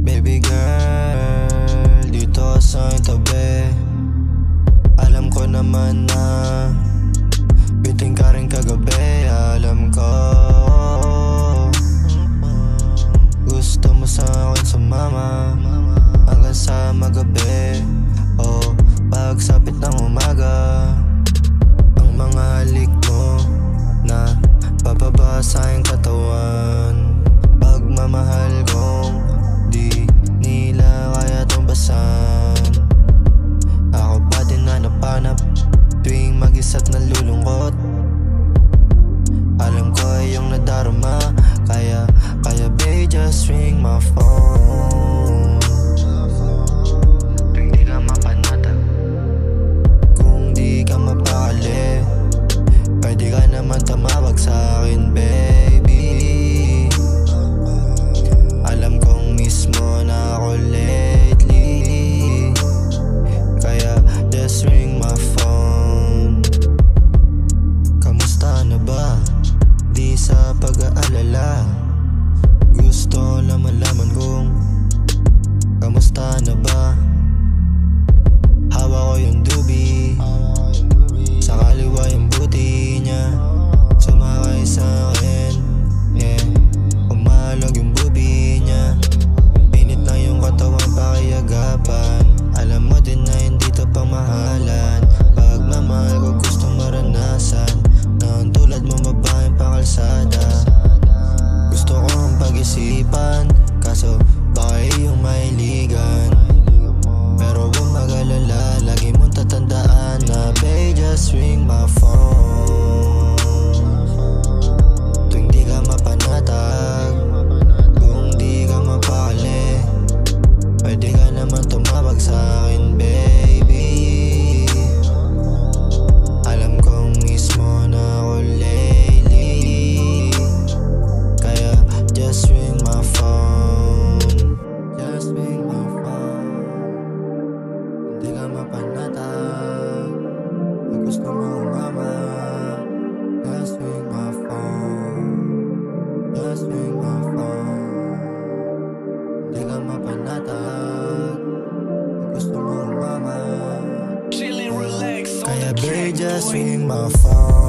Baby girl, dito ka sa aking tabi. Alam ko naman na biting ka rin kagabi. Alam ko gusto mo sa akin sumama hanggang sa magabi. O pagsapit ng umaga, ang mga halik mo na bababa sa aking katawan. Pagmamahal kong di nila kaya tumbasan. Ako pa din na napanap tuwing mag-isa't nalulungkot. Alam ko ay iyong nadarama, kaya babe, just ring my phone. Tuwing di ka mapanatag, kung di ka mapakali, pwede ka naman tumawag sa akin, baby. Alam kong mismo na ako lately, kaya just ring my phone. Kamusta na ba? Di sa pag-aalala, gusto lang malaman kung kamusta na ba? Hawak ko yung dubi, sa kaliwa yung buti niya, sumakay sa akin, yeah. Umalog yung bubi niya, init lang yung katawan pakiagapan. Alam mo din na hindi to pangmahalan. Pagmamahal ko gustong maranasan, na ang tulad mo babaeng pakalsada. Gusto kong pag-isipan, kaso baka iyong mahiligan. Pero huwag mag-alala, lagi mong tatandaan na babe, just ring my phone. Tuwing di ka mapanatag, kung di ka mapakali, pwede ka naman tumawag sa akin, baby. Alam kong mismo na ako lately, kaya just ring my phone. Just ring my phone. Hindi ka mapanatag, pag gusto mo umama, just ring my phone. Just ring my phone. Hindi ka mapanatag, pag gusto mo umama, Chillin', relax on kaya the babe, track, just boy. ring my phone.